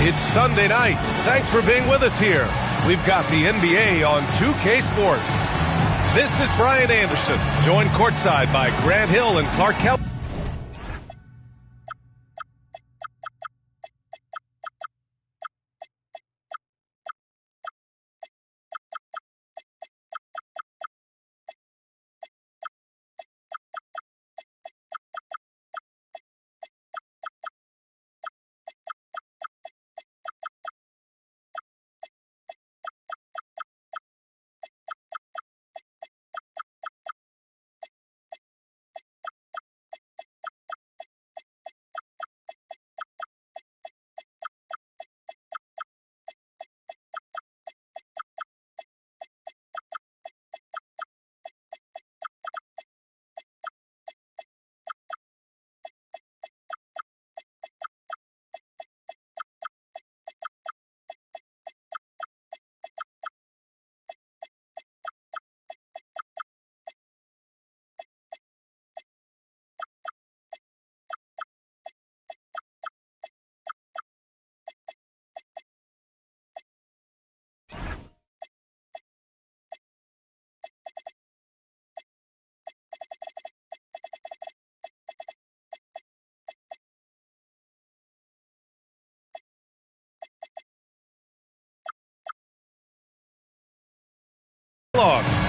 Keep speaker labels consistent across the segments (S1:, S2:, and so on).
S1: It's Sunday night. Thanks for being with us here. We've got the NBA on 2K Sports. This is Brian Anderson, joined courtside by Grant Hill and Clark Kelly.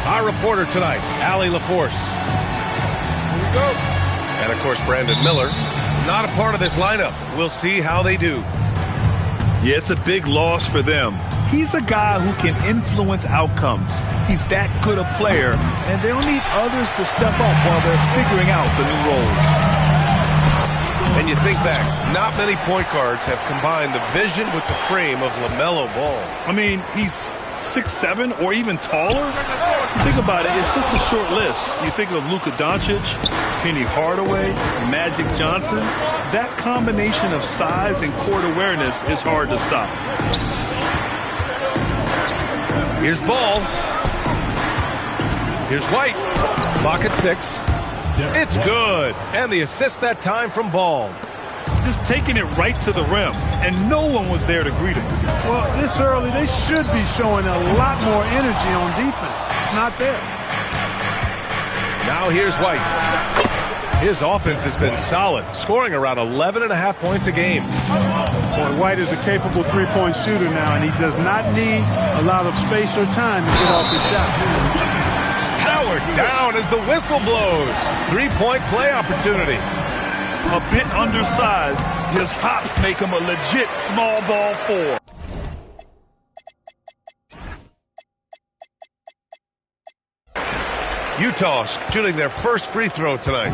S1: Our reporter tonight, Allie LaForce. Here we go. And, of course, Brandon Miller. Not a part of this lineup. We'll see how they do.
S2: Yeah, it's a big loss for them. He's a guy who can influence outcomes. He's that good a player, and they'll need others to step up while they're figuring out the new roles.
S1: And you think back, not many point guards have combined the vision with the frame of LaMelo Ball.
S2: I mean, he's 6'7" or even taller. You think about it, it's just a short list. You think of Luka Doncic, Penny Hardaway, Magic Johnson. That combination of size and court awareness is hard to stop.
S1: Here's Ball. Here's White. Clock at 6. It's good. And the assist that time from Ball.
S2: Just taking it right to the rim, and no one was there to greet him.
S3: Well, this early, they should be showing a lot more energy on defense. It's not there.
S1: Now here's White. His offense has been solid, scoring around 11.5 points a game.
S3: Boy, White is a capable three-point shooter now, and he does not need a lot of space or time to get off his shot.
S1: Powered down as the whistle blows. Three-point play opportunity.
S2: A bit undersized, his hops make him a legit small ball four.
S1: Utah shooting their first free throw tonight.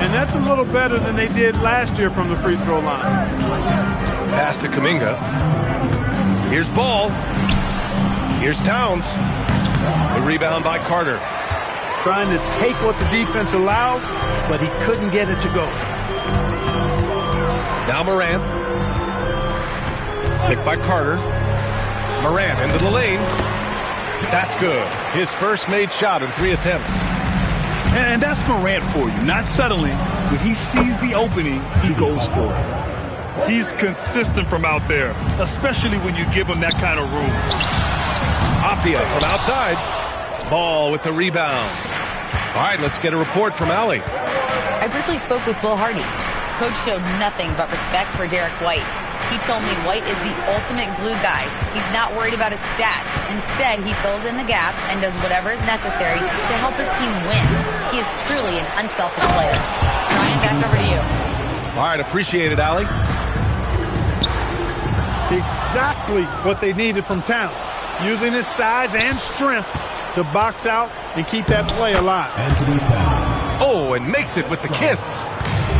S3: And that's a little better than they did last year from the free throw line.
S1: Pass to Kuminga. Here's Ball. Here's Towns. The rebound by Carter.
S3: Trying to take what the defense allows, but he couldn't get it to go.
S1: Now Morant. Picked by Carter. Morant into the lane. That's good. His first made shot in 3 attempts.
S2: And that's Morant for you. Not settling. When he sees the opening, he goes for it. He's consistent from out there, especially when you give him that kind of room.
S1: Apia from outside. Ball with the rebound. All right, let's get a report from Allie.
S4: I briefly spoke with Will Hardy. Coach showed nothing but respect for Derek White. He told me White is the ultimate glue guy. He's not worried about his stats. Instead, he fills in the gaps and does whatever is necessary to help his team win. He is truly an unselfish player. Ryan, back over to you.
S1: All right, appreciate it, Allie.
S3: Exactly what they needed from Towns. Using his size and strength to box out and keep that play alive.
S1: Oh, and makes it with the kiss.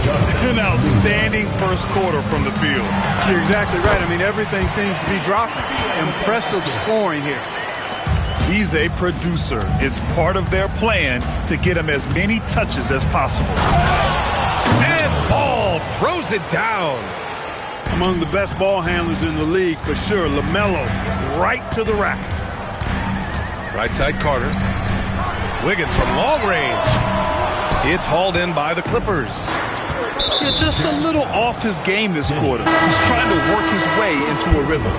S2: An outstanding first quarter from the field.
S3: You're exactly right. I mean, everything seems to be dropping. Impressive scoring here.
S2: He's a producer. It's part of their plan to get him as many touches as possible.
S1: And Ball throws it down.
S3: Among the best ball handlers in the league for sure. LaMelo right to the rack.
S1: Right side Carter. Wiggins from long range. It's hauled in by the Clippers.
S2: Yeah, just a little off his game this quarter. He's trying to work his way into a rhythm.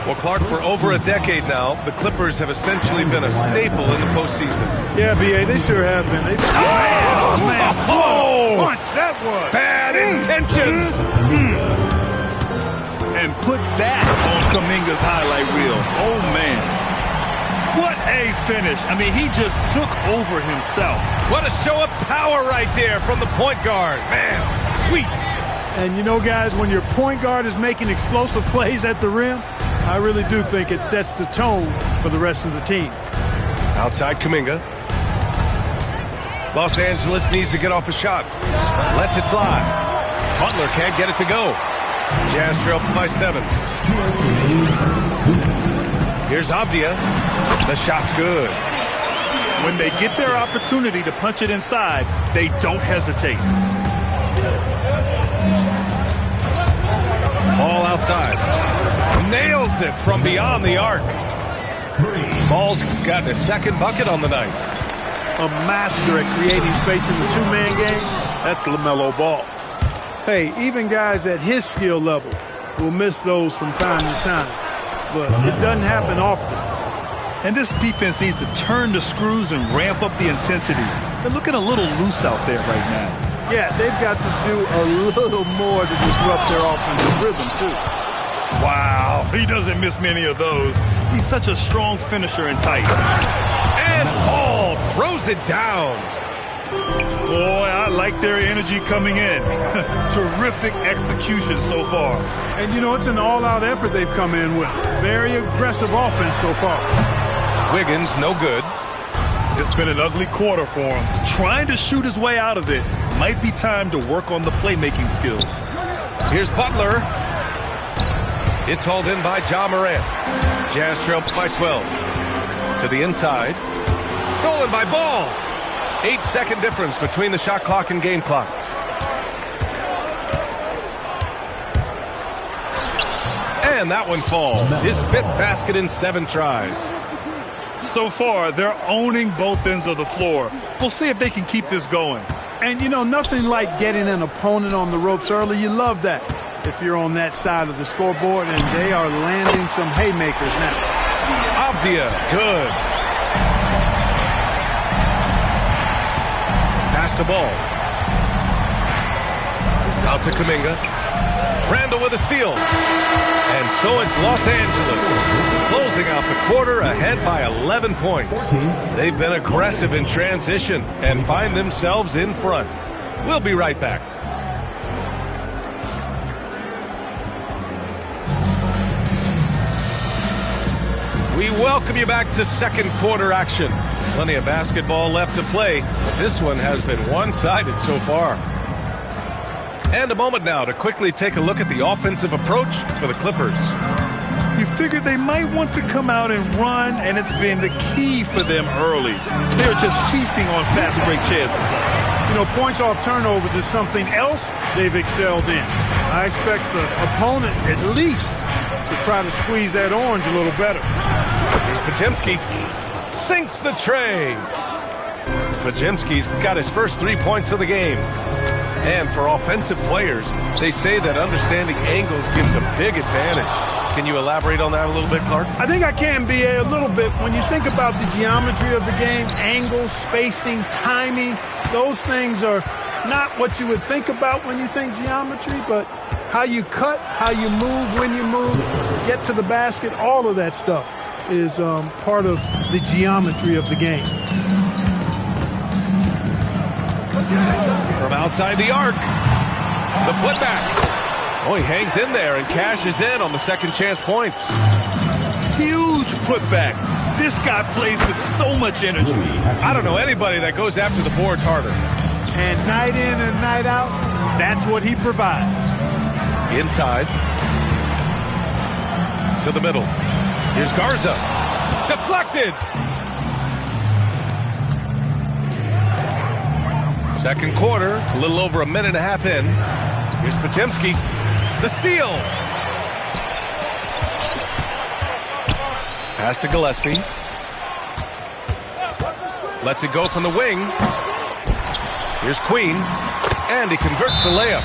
S1: Well, Clark, for over a decade now, the Clippers have essentially been a staple in the postseason.
S3: Yeah, B.A., they sure have been. Oh, man.
S1: Oh!
S3: Punch, that was.
S1: Bad intentions.
S2: And put that on Kuminga's highlight reel. Oh, man. What a finish. I mean, he just took over himself.
S1: What a show of power right there from the point guard. Man, sweet.
S3: And you know, guys, when your point guard is making explosive plays at the rim, I really do think it sets the tone for the rest of the team.
S1: Outside Kuminga. Los Angeles needs to get off a shot. Lets it fly. Butler can't get it to go. Jazz trail by 7. Here's Avdia. The shot's good.
S2: When they get their opportunity to punch it inside, they don't hesitate.
S1: Ball outside. Nails it from beyond the arc. Ball's got a second bucket on the night.
S3: A master at creating space in the two-man game. That's LaMelo Ball. Hey, even guys at his skill level will miss those from time to time. But it doesn't happen often.
S2: And this defense needs to turn the screws and ramp up the intensity. They're looking a little loose out there right now.
S3: Yeah, they've got to do a little more to disrupt their offensive rhythm, too.
S2: Wow, he doesn't miss many of those. He's such a strong finisher and tight.
S1: And Ball throws it down.
S2: Boy, I like their energy coming in. Terrific execution so far.
S3: And, you know, it's an all-out effort they've come in with. Very aggressive offense so far.
S1: Wiggins, no good.
S2: It's been an ugly quarter for him. Trying to shoot his way out of it. Might be time to work on the playmaking skills.
S1: Here's Butler. It's hauled in by Ja Morant. Jazz trail by 12. To the inside. Stolen by Ball. 8-second difference between the shot clock and game clock. And that one falls. His 5th basket in 7 tries.
S2: So far, they're owning both ends of the floor. We'll see if they can keep this going.
S3: And, you know, nothing like getting an opponent on the ropes early. You love that if you're on that side of the scoreboard, and they are landing some haymakers now.
S1: Avdia, good. Pass the ball. Out to Kuminga. Randall with a steal. And so it's Los Angeles closing out the quarter ahead by 11 points. They've been aggressive in transition and find themselves in front. We'll be right back. We welcome you back to second quarter action. Plenty of basketball left to play, but this one has been one-sided so far. And a moment now to quickly take a look at the offensive approach for the Clippers.
S2: You figured they might want to come out and run, and it's been the key for them early. They're just feasting on fast break chances.
S3: You know, points off turnovers is something else they've excelled in. I expect the opponent at least to try to squeeze that orange a little better.
S1: Here's Podziemski. Sinks the tray. Podziemski's got his first 3 points of the game. And for offensive players, they say that understanding angles gives a big advantage. Can you elaborate on that a little bit, Clark?
S3: I think I can, B.A., a little bit. When you think about the geometry of the game, angles, spacing, timing, those things are not what you would think about when you think geometry, but how you cut, how you move, when you move, get to the basket, all of that stuff is part of the geometry of the game.
S1: From outside the arc, the putback. Oh, he hangs in there and cashes in on the second chance points.
S2: Huge putback. This guy plays with so much energy.
S1: I don't know anybody that goes after the boards harder.
S3: And night in and night out, that's what he provides.
S1: Inside. To the middle. Here's Garza. Deflected. Second quarter, a little over a minute and a half in. Here's Podziemski. The steal. Pass to Gillespie. Lets it go from the wing. Here's Queen. And he converts the layup.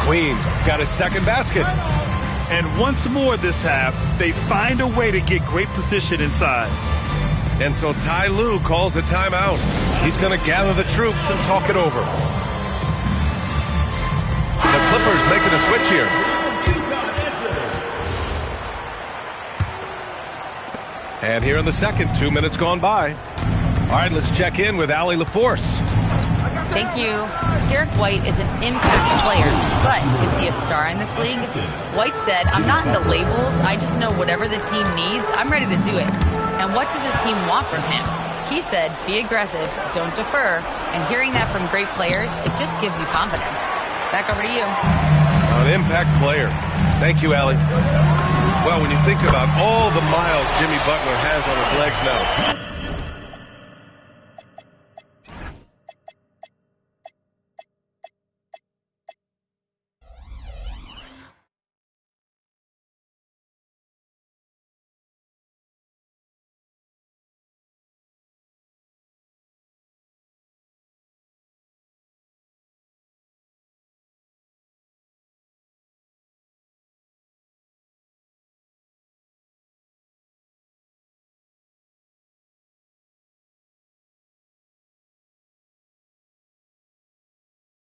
S1: Queens got his second basket.
S2: And once more this half, they find a way to get great position inside.
S1: And so Ty Lue calls a timeout. He's going to gather the troops and talk it over. The Clippers making a switch here. And here in the second, 2 minutes gone by. All right, let's check in with Allie LaForce.
S4: Thank you. Derek White is an impact player, but is he a star in this league? White said, "I'm not into labels. I just know whatever the team needs, I'm ready to do it. And what does his team want from him?" He said, "Be aggressive, don't defer." And hearing that from great players, it just gives you confidence. Back over to you.
S1: An impact player. Thank you, Allie. Well, when you think about all the miles Jimmy Butler has on his legs now,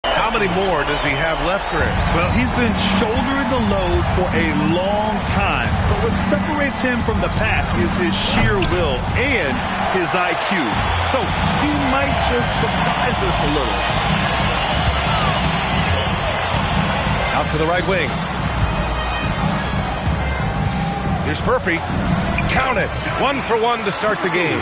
S1: how many more does he have left, Greg?
S2: Well, he's been shouldering the load for a long time. But what separates him from the pack is his sheer will and his IQ. So he might just surprise us a little.
S1: Out to the right wing. Here's Murphy. Count it. 1 for 1 to start the game.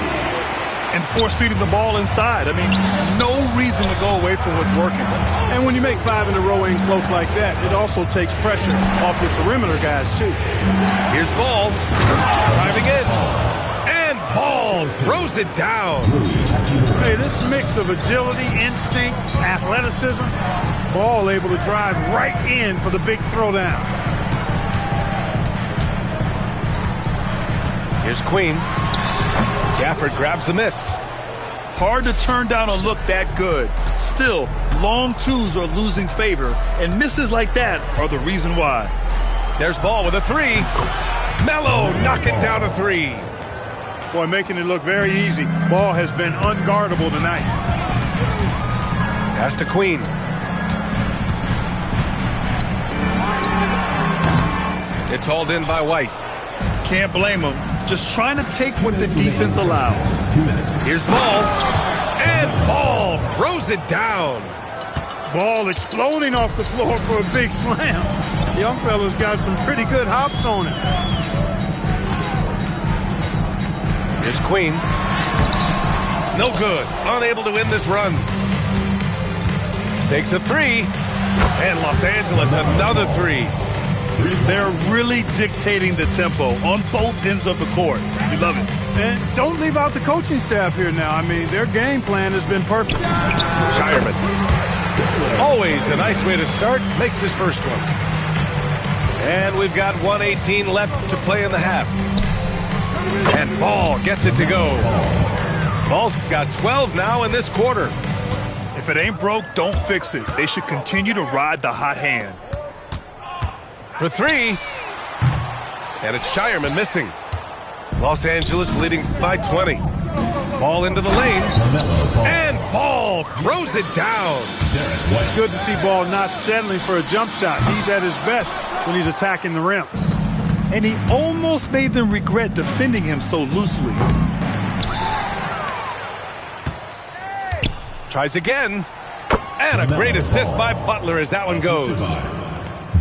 S2: And force-feeding the ball inside. I mean, no reason to go away from what's working.
S3: And when you make 5 in a row in close like that, it also takes pressure off your perimeter guys, too.
S1: Here's Ball. Driving in. And Ball throws it down.
S3: Hey, this mix of agility, instinct, athleticism, Ball able to drive right in for the big throwdown.
S1: Here's Queen. Gafford grabs the miss.
S2: Hard to turn down a look that good. Still, long twos are losing favor, and misses like that are the reason why.
S1: There's Ball with a 3. Melo knocking down a 3.
S3: Boy, making it look very easy. Ball has been unguardable tonight.
S1: Pass to Queen. It's hauled in by White.
S2: Can't blame him. Just trying to take what the defense allows.
S5: 2 minutes.
S1: Here's Ball. And Ball throws it down.
S3: Ball exploding off the floor for a big slam. Young fella's got some pretty good hops on it.
S1: Here's Queen. No good. Unable to win this run. Takes a 3. And Los Angeles another 3.
S2: They're really dictating the tempo on both ends of the court. We love it.
S3: And don't leave out the coaching staff here now. I mean, their game plan has been perfect.
S1: Shireman. Always a nice way to start. Makes his first one. And we've got 1:18 left to play in the half. And Ball gets it to go. Ball's got 12 now in this quarter.
S2: If it ain't broke, don't fix it. They should continue to ride the hot hand.
S1: For 3. And it's Shireman missing. Los Angeles leading by 20. Ball into the lane. And Ball throws it down.
S3: It's good to see Ball not settling for a jump shot. He's at his best when he's attacking the rim.
S2: And he almost made them regret defending him so loosely.
S1: Tries again. And a great assist by Butler as that one goes.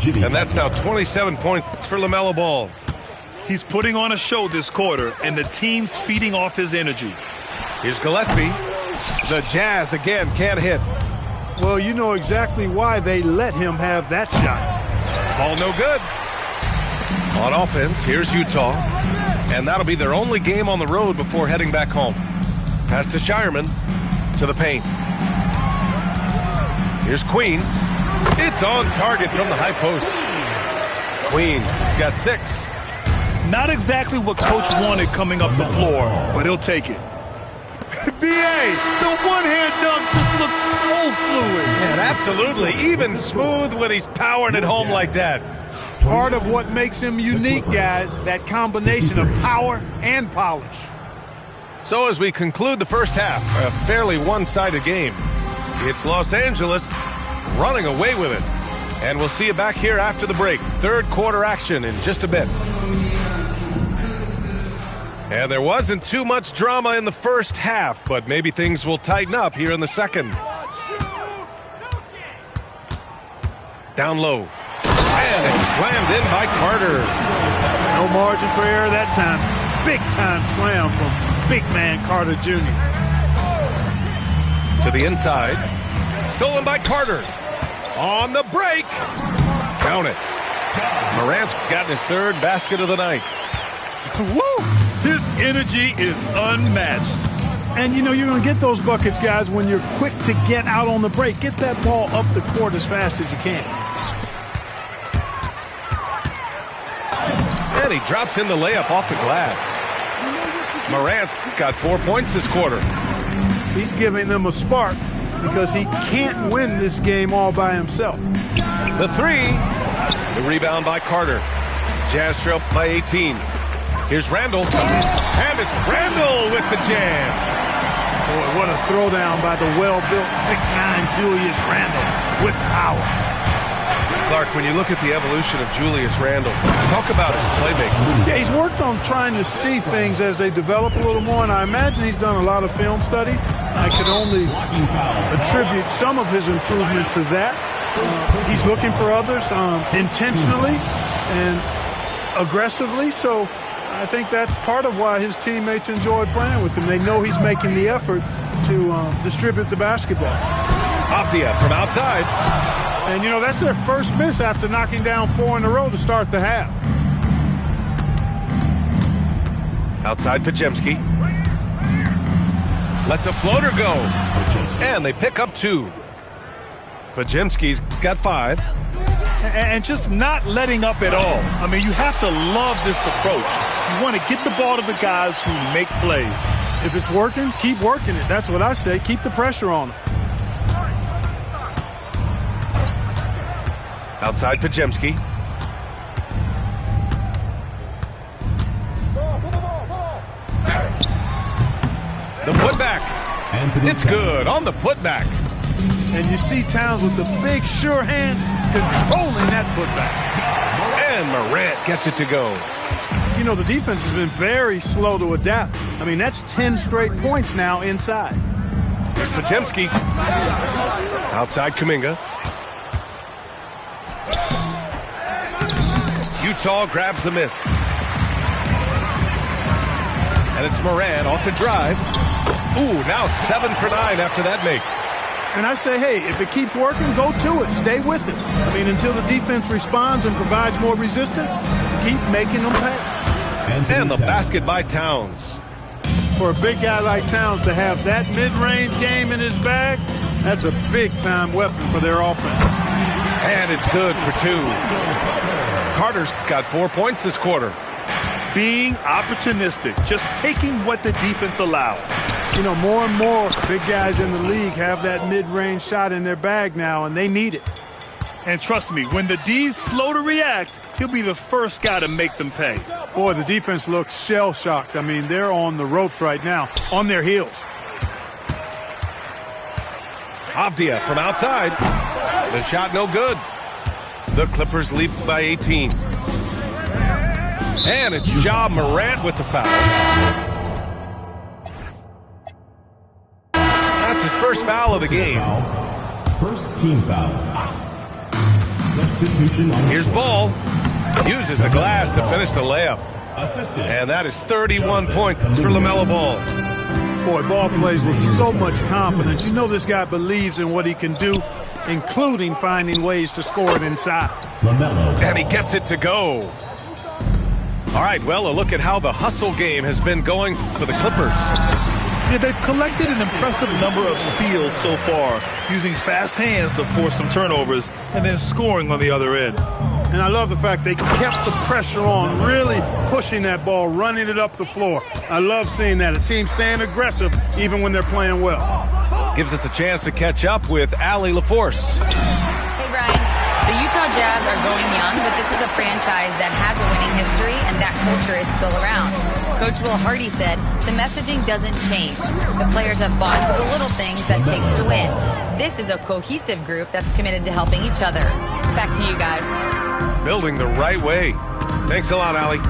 S1: And that's now 27 points for LaMelo Ball.
S2: He's putting on a show this quarter, and the team's feeding off his energy.
S1: Here's Gillespie. The Jazz again can't hit.
S3: Well, you know exactly why they let him have that shot.
S1: Ball no good. On offense, here's Utah. And that'll be their only game on the road before heading back home. Pass to Shireman. To the paint. Here's Queen. It's on target from the high post. Queen's got 6.
S2: Not exactly what Coach wanted coming up the floor, but he'll take it. B.A., the one-hand dunk just looks so fluid.
S1: And absolutely, even smooth when he's powering it home like that.
S3: Part of what makes him unique, guys, that combination of power and polish.
S1: So as we conclude the first half, a fairly one-sided game. It's Los Angeles running away with it. And we'll see you back here after the break. Third quarter action in just a bit. And there wasn't too much drama in the first half, but maybe things will tighten up here in the second. Down low. And it's slammed in by Carter.
S3: No margin for error that time. Big-time slam from big man Carter Jr.
S1: To the inside. Stolen by Carter. On the break. Count it. Morant's gotten his third basket of the night.
S2: Woo! His energy is unmatched.
S3: And, you know, you're going to get those buckets, guys, when you're quick to get out on the break. Get that ball up the court as fast as you can.
S1: And he drops in the layup off the glass. Morant's got 4 points this quarter.
S3: He's giving them a spark because he can't win this game all by himself.
S1: The three. The rebound by Carter. Jazz trail by 18. Here's Randall. And it's Randall with the jam.
S3: Boy, what a throwdown by the well-built 6'9" Julius Randall with power.
S1: Clark, when you look at the evolution of Julius Randall, talk about his playmaking.
S3: Yeah, he's worked on trying to see things as they develop a little more, and I imagine he's done a lot of film study. I could only attribute some of his improvement to that. He's looking for others intentionally and aggressively, so I think that's part of why his teammates enjoy playing with him. They know he's making the effort to distribute the basketball.
S1: Avdia from outside.
S3: And, you know, that's their first miss after knocking down 4 in a row to start the half.
S1: Outside Pajemski. Lets a floater go. And they pick up 2. Pajemski's got 5.
S2: And just not letting up at all. I mean, you have to love this approach. You want to get the ball to the guys who make plays.
S3: If it's working, keep working it. That's what I say. Keep the pressure on them.
S1: Outside Pajemski. The putback. It's good on the putback.
S3: And you see Towns with the big sure hand controlling that putback.
S1: And Morant gets it to go.
S3: You know, the defense has been very slow to adapt. I mean, that's 10 straight points now inside.
S1: There's Pajemski. Outside Kuminga. Utah grabs the miss. And it's Morant off the drive. Ooh, now 7 for 9 after that make.
S3: And I say, hey, if it keeps working, go to it. Stay with it. I mean, until the defense responds and provides more resistance, keep making them pay.
S1: And the basket by Towns.
S3: For a big guy like Towns to have that mid-range game in his bag, that's a big-time weapon for their offense.
S1: And it's good for 2. Carter's got 4 points this quarter.
S2: Being opportunistic, just taking what the defense allows.
S3: You know, more and more big guys in the league have that mid-range shot in their bag now, and they need it.
S2: And trust me, when the D's slow to react, he'll be the first guy to make them pay.
S3: Boy, the defense looks shell-shocked. I mean, they're on the ropes right now, on their heels.
S1: Avdia from outside. The shot no good. The Clippers lead by 18. And it's Ja Morant with the foul. That's his first foul of the game.
S5: First team foul. Substitution on.
S1: Here's Ball. Uses the glass to finish the layup.
S5: Assisted.
S1: And that is 31 points for LaMelo Ball.
S3: Boy, Ball plays with so much confidence. You know this guy believes in what he can do, including finding ways to score it inside.
S5: LaMelo.
S1: And he gets it to go. All right, well, a look at how the hustle game has been going for the Clippers.
S2: Yeah, they've collected an impressive number of steals so far, using fast hands to force some turnovers and then scoring on the other end.
S3: And I love the fact they kept the pressure on, really pushing that ball, running it up the floor. I love seeing that. A team staying aggressive even when they're playing well.
S1: Gives us a chance to catch up with Allie LaForce.
S4: Hey, Brian. The Utah Jazz are going young, but this is a franchise that has a winning history, and that culture is still around. Coach Will Hardy said, the messaging doesn't change. The players have bought into the little things that takes to win. This is a cohesive group that's committed to helping each other. Back to you guys.
S1: Building the right way. Thanks a lot, Allie.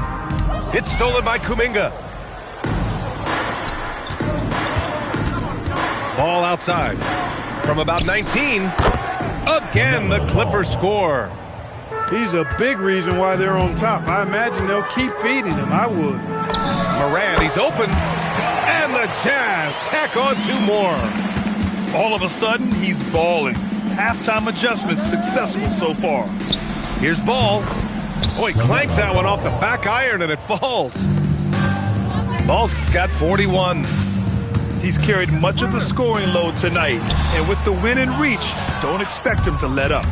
S1: It's stolen by Kuminga. Ball outside. From about 19. Again, the Clippers score.
S3: He's a big reason why they're on top. I imagine they'll keep feeding him. I would.
S1: Morant, he's open. And the Jazz tack on 2 more.
S2: All of a sudden, he's balling. Halftime adjustments successful so far.
S1: Here's Ball. Oh, he clanks that one off the back iron and it falls. Ball's got 41.
S2: He's carried much of the scoring load tonight, and with the win in reach, don't expect him to let up.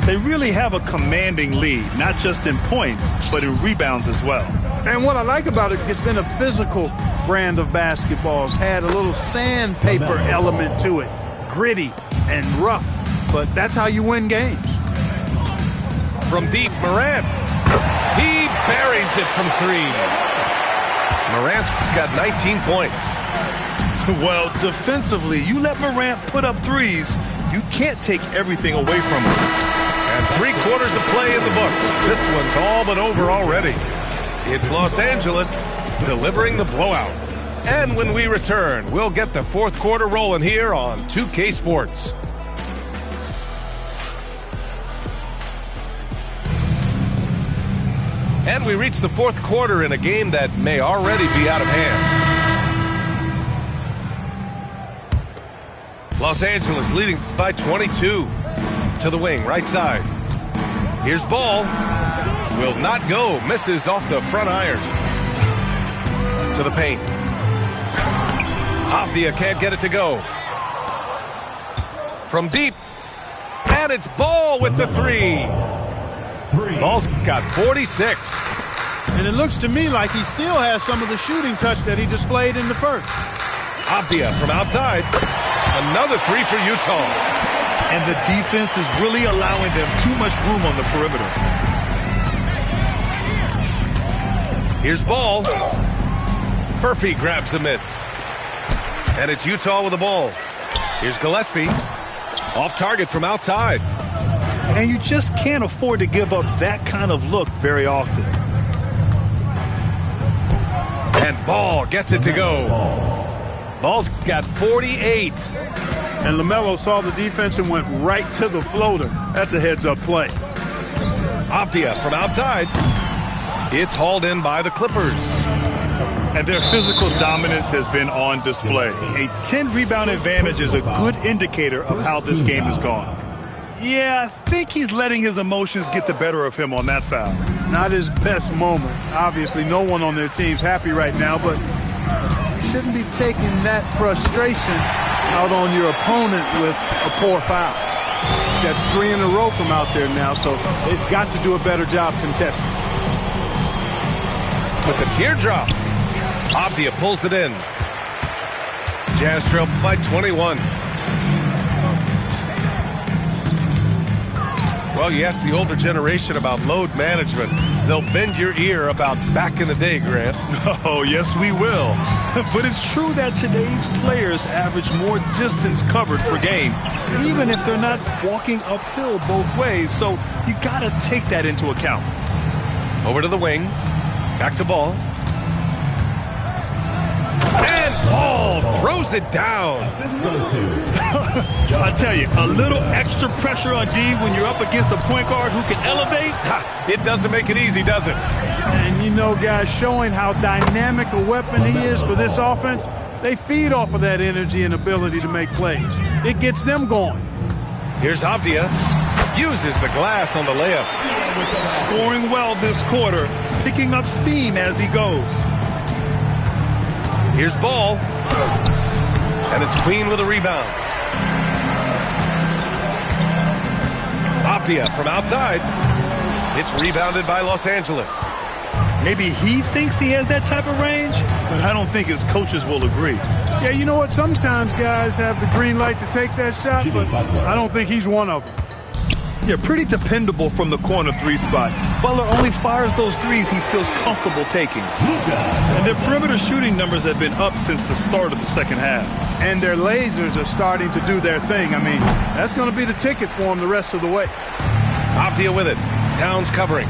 S2: They really have a commanding lead, not just in points, but in rebounds as well.
S3: And what I like about it, it's been a physical brand of basketball. It's had a little sandpaper element to it, gritty and rough, but that's how you win games.
S1: From deep, Morant. He buries it from 3. Morant's got 19 points.
S2: Well, defensively, you let Morant put up threes, you can't take everything away from him.
S1: And 3 quarters of play in the books. This one's all but over already. It's Los Angeles delivering the blowout. And when we return, we'll get the 4th quarter rolling here on 2K Sports. And we reach the 4th quarter in a game that may already be out of hand. Los Angeles leading by 22. To the wing, right side. Here's Ball. Will not go. Misses off the front iron. To the paint. Avdia can't get it to go. From deep. And it's Ball with the 3. Ball's got 46.
S3: And it looks to me like he still has some of the shooting touch that he displayed in the first.
S1: Avdia from outside. Another 3 for Utah.
S2: And the defense is really allowing them too much room on the perimeter.
S1: Here's Ball. Murphy grabs the miss. And it's Utah with the ball. Here's Gillespie. Off target from outside.
S2: And you just can't afford to give up that kind of look very often.
S1: And Ball gets it to go. Ball's got 48.
S3: And LaMelo saw the defense and went right to the floater. That's a heads-up play.
S1: Avdia from outside. It's hauled in by the Clippers.
S2: And their physical dominance has been on display. A 10-rebound advantage is a good indicator of how this game has gone. Yeah, I think he's letting his emotions get the better of him on that foul.
S3: Not his best moment. Obviously, no one on their team's happy right now, but you shouldn't be taking that frustration out on your opponent with a poor foul. That's 3 in a row from out there now, so they've got to do a better job contesting.
S1: With the teardrop, Avdia pulls it in. Jazz trail by 21. Well, you ask the older generation about load management, they'll bend your ear about back in the day, Grant.
S2: Oh, yes, we will. But it's true that today's players average more distance covered per game, even if they're not walking uphill both ways. So you got to take that into account.
S1: Over to the wing. Back to Ball. And Ball throws it down.
S2: I tell you, a little extra pressure on D when you're up against a point guard who can elevate.
S1: It doesn't make it easy, does it?
S3: And you know, guys, showing how dynamic a weapon he is for this offense, they feed off of that energy and ability to make plays. It gets them going.
S1: Here's Avdia. Uses the glass on the layup.
S2: Scoring well this quarter, picking up steam as he goes.
S1: Here's Ball. And it's Queen with a rebound. Avdia from outside. It's rebounded by Los Angeles.
S2: Maybe he thinks he has that type of range, but I don't think his coaches will agree.
S3: Yeah, you know what? Sometimes guys have the green light to take that shot, but I don't think he's one of them.
S2: Yeah, pretty dependable from the corner three spot. Butler only fires those threes he feels comfortable taking. And their perimeter shooting numbers have been up since the start of the second half.
S3: And their lasers are starting to do their thing. I mean, that's going to be the ticket for them the rest of the way.
S1: Avdia with it. Towns covering.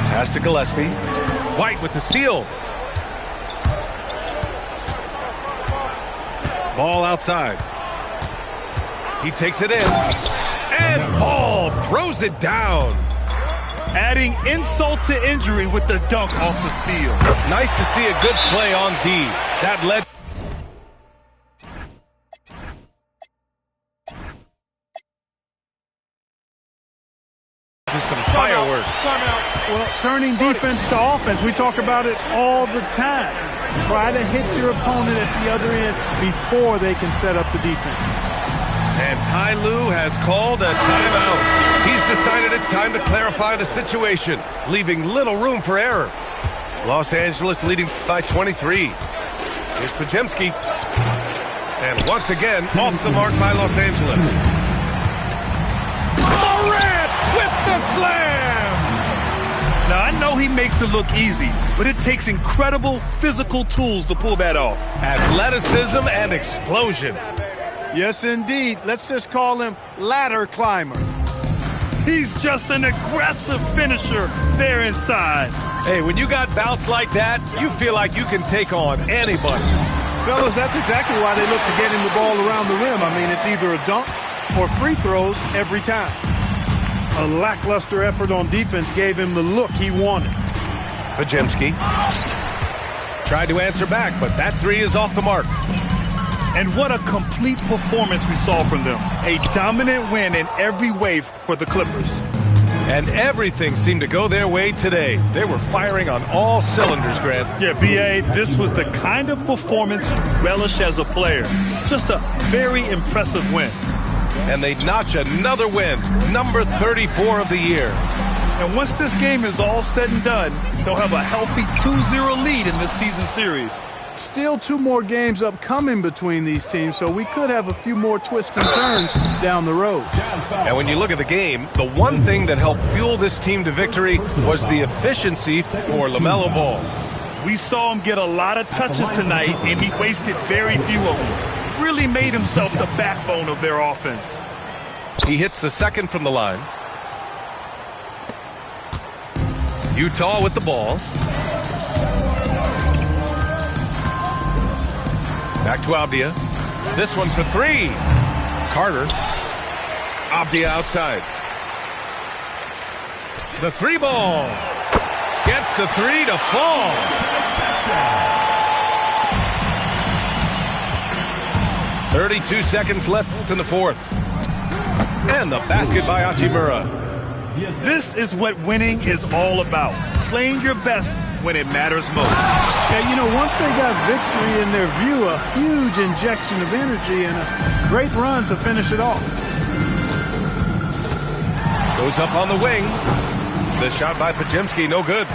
S1: Pass to Gillespie. White with the steal. Ball outside. He takes it in. And Ball throws it down.
S2: Adding insult to injury with the dunk off the steal.
S1: Nice to see a good play on D. That led to some fireworks.
S3: Well, turning defense to offense, we talk about it all the time. Try to hit your opponent at the other end before they can set up the defense.
S1: And Ty Lue has called a timeout. He's decided it's time to clarify the situation, leaving little room for error. Los Angeles leading by 23. Here's Podziemski. And once again, off the mark by Los Angeles. Morant with the slam!
S2: Now, I know he makes it look easy, but it takes incredible physical tools to pull that off.
S1: Athleticism and explosion.
S3: Yes, indeed. Let's just call him ladder climber.
S2: He's just an aggressive finisher there inside.
S1: Hey, when you got bounce like that, you feel like you can take on anybody.
S3: Fellas, that's exactly why they look to get him the ball around the rim. I mean, it's either a dunk or free throws every time. A lackluster effort on defense gave him the look he wanted.
S1: Podziemski tried to answer back, but that three is off the mark.
S2: And what a complete performance we saw from them. A dominant win in every way for the Clippers.
S1: And everything seemed to go their way today. They were firing on all cylinders, Grant.
S2: Yeah, B.A., this was the kind of performance you relish as a player. Just a very impressive win.
S1: And they notch another win, number 34 of the year.
S2: And once this game is all said and done, they'll have a healthy 2-0 lead in this season series.
S3: Still 2 more games upcoming between these teams, so we could have a few more twists and turns down the road.
S1: And when you look at the game, the one thing that helped fuel this team to victory was the efficiency for LaMelo Ball.
S2: We saw him get a lot of touches tonight, and he wasted very few of them. Really made himself the backbone of their offense.
S1: He hits the second from the line. Utah with the ball. Back to Avdia. This one for three. Carter. Avdia outside. The three ball. Gets the three to fall. .32 seconds left in the fourth. And the basket by Hachimura.
S2: This is what winning is all about. Playing your best when it matters most.
S3: Yeah, you know, once they got victory in their view, a huge injection of energy and a great run to finish it off.
S1: Goes up on the wing. The shot by Podziemski, no good.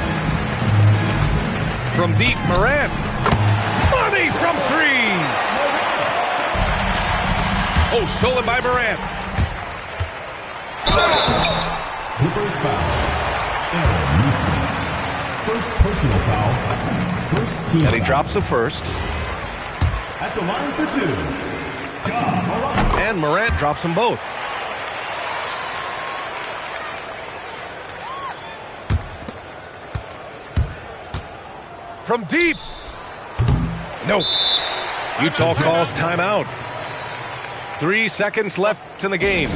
S1: From deep, Morant. Money from three. Oh, stolen by Morant.
S5: Clippers foul. First personal foul. First team
S1: And he
S5: foul.
S1: drops the first.
S5: At the line for two. Ja Morant.
S1: And Morant drops them both. From deep. Nope. Utah calls timeout. 3 seconds left in the game.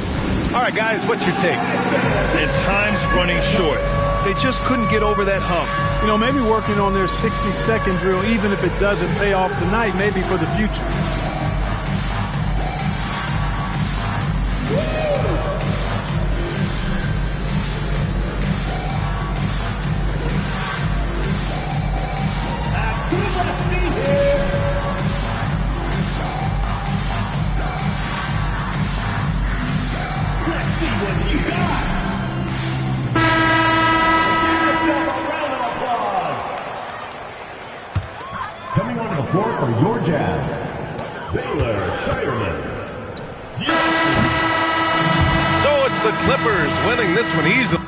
S1: All right, guys, what's your take?
S2: And time's running short. They just couldn't get over that hump.
S3: You know, maybe working on their 60-second drill, even if it doesn't pay off tonight, maybe for the future.
S5: on the floor for your Jazz, Baylor Shireman.
S1: So it's the Clippers winning this one easily.